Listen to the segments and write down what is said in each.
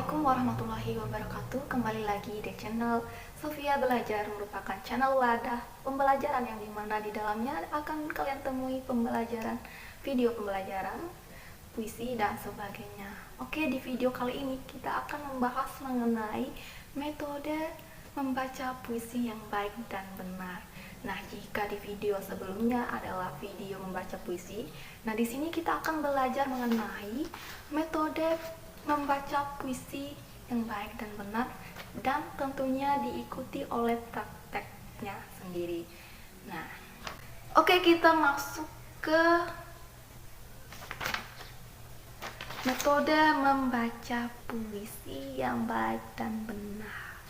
Assalamualaikum warahmatullahi wabarakatuh. Kembali lagi di channel Sofia Belajar, merupakan channel wadah pembelajaran yang dimana di dalamnya akan kalian temui pembelajaran, video pembelajaran, puisi dan sebagainya. Oke, di video kali ini kita akan membahas mengenai metode membaca puisi yang baik dan benar. Nah, jika di video sebelumnya adalah video membaca puisi, nah di sini kita akan belajar mengenai metode membaca puisi yang baik dan benar, dan tentunya diikuti oleh prakteknya sendiri. Nah, oke, kita masuk ke metode membaca puisi yang baik dan benar.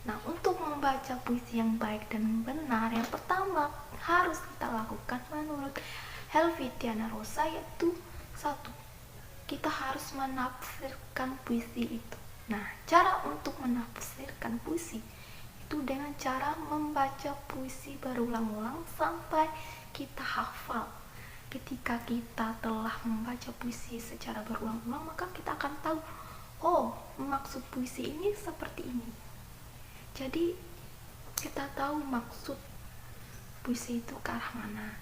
Nah, untuk membaca puisi yang baik dan benar, yang pertama harus kita lakukan menurut Helvetiana Rosa yaitu satu, kita harus menafsirkan puisi itu. Nah, cara untuk menafsirkan puisi itu dengan cara membaca puisi berulang-ulang sampai kita hafal. Ketika kita telah membaca puisi secara berulang-ulang, maka kita akan tahu, oh, maksud puisi ini seperti ini. Jadi, kita tahu maksud puisi itu ke arah mana.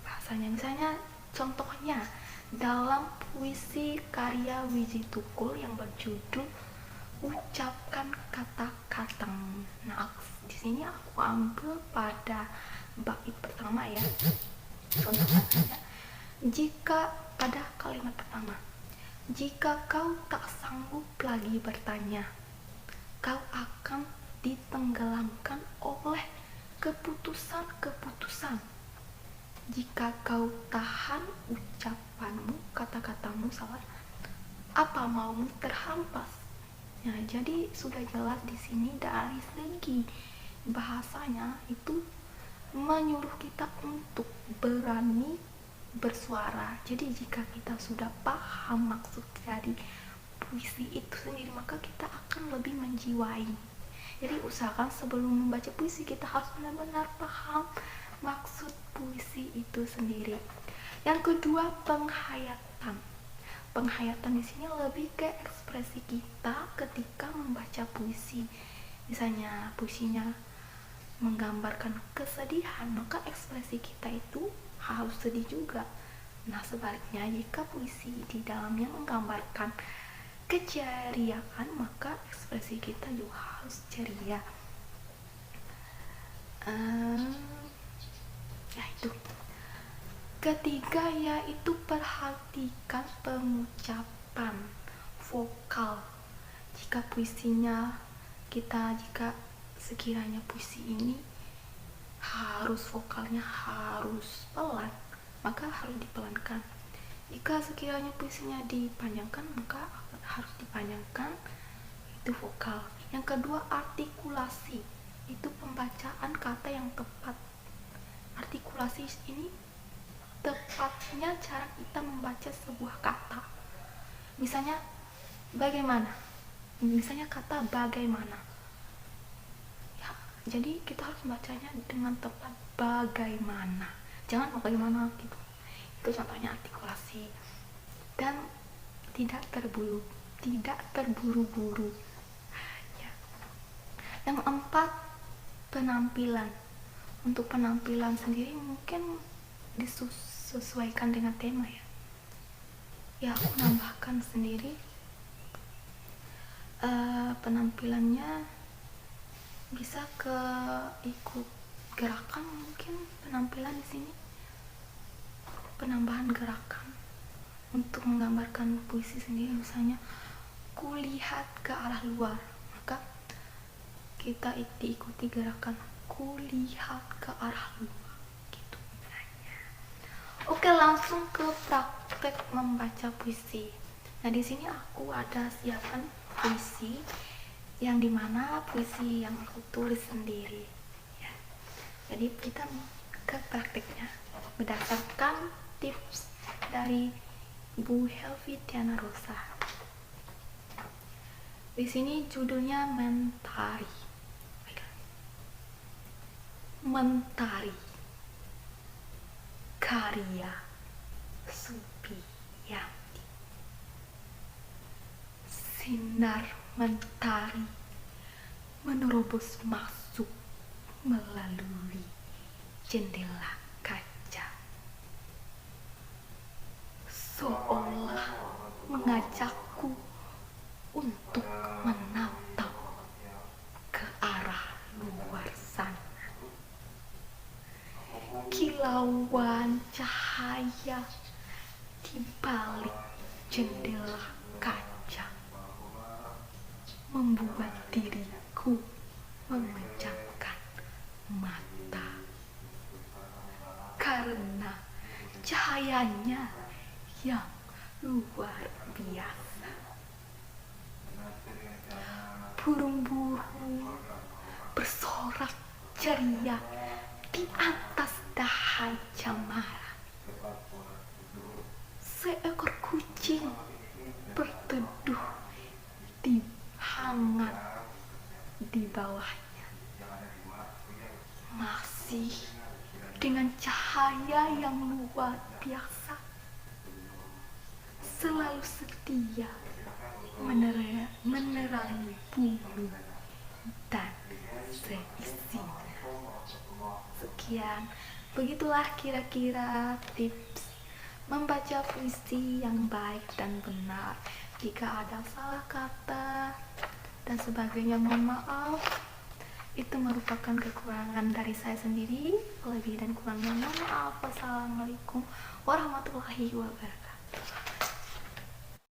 Bahasanya, misalnya contohnya dalam puisi karya Wiji Tukul yang berjudul Ucapkan Kata-Kata. Nah, di sini aku ambil pada bait pertama ya. Contohnya, jika pada kalimat pertama, jika kau tak sanggup lagi bertanya, kau akan ditenggelamkan oleh keputusan-keputusan. Jika kau tahan ucapanmu, kata-katamu salah, apa maumu terhampas? Nah, jadi sudah jelas di sini dari segi bahasanya itu menyuruh kita untuk berani bersuara. Jadi jika kita sudah paham maksud dari puisi itu sendiri, maka kita akan lebih menjiwai. Jadi usahakan sebelum membaca puisi kita harus benar-benar paham maksud puisi itu sendiri. Yang kedua, penghayatan. Penghayatan di sini lebih ke ekspresi kita ketika membaca puisi. Misalnya puisinya menggambarkan kesedihan, maka ekspresi kita itu harus sedih juga. Nah, sebaliknya jika puisi di dalamnya menggambarkan keceriaan, maka ekspresi kita juga harus ceria. Itu. Ketiga yaitu perhatikan pengucapan vokal. Jika sekiranya puisi ini harus vokalnya harus pelan, maka harus dipelankan. Jika sekiranya puisinya dipanjangkan, maka harus dipanjangkan itu vokal. Yang kedua, artikulasi. Itu pembacaan kata yang tepat. Artikulasi ini tepatnya cara kita membaca sebuah kata. Misalnya bagaimana? Misalnya kata bagaimana. Ya, jadi kita harus membacanya dengan tepat bagaimana. Jangan bagaimana gitu. Itu contohnya artikulasi. Dan tidak terburu-buru. Ya. Yang keempat, penampilan. Untuk penampilan sendiri mungkin disesuaikan dengan tema ya. Ya, aku nambahkan sendiri penampilannya bisa ke ikut gerakan, mungkin penampilan di sini penambahan gerakan untuk menggambarkan puisi sendiri. Misalnya kulihat ke arah luar, maka kita diikuti gerakan kulihat ke arah luar gitu. Oke, langsung ke praktek membaca puisi. Nah, di sini aku ada siapkan puisi yang dimana puisi yang aku tulis sendiri ya. Jadi kita ke prakteknya berdasarkan tips dari Bu Helvetiana Rosa. Di sini judulnya Mentari. Mentari karya Supiyanti. Sinar mentari menerobos masuk melalui jendela kaca, seolah mengajakku untuk menatap ke arah luar sana. Kilauan cahaya di balik jendela kaca membuat diriku memejamkan mata karena cahayanya yang luar biasa. Burung-burung bersorak ceria di atas dahan cemara. Seekor kucing berteduh di hangat di bawahnya, masih dengan cahaya yang luar biasa, selalu setia menerangi bumi dan seisinya. Sekian, begitulah kira-kira tips membaca puisi yang baik dan benar. Jika ada salah kata dan sebagainya, mohon maaf. Itu merupakan kekurangan dari saya sendiri. Lebih dan kurangnya mohon maaf. Wassalamualaikum warahmatullahi wabarakatuh.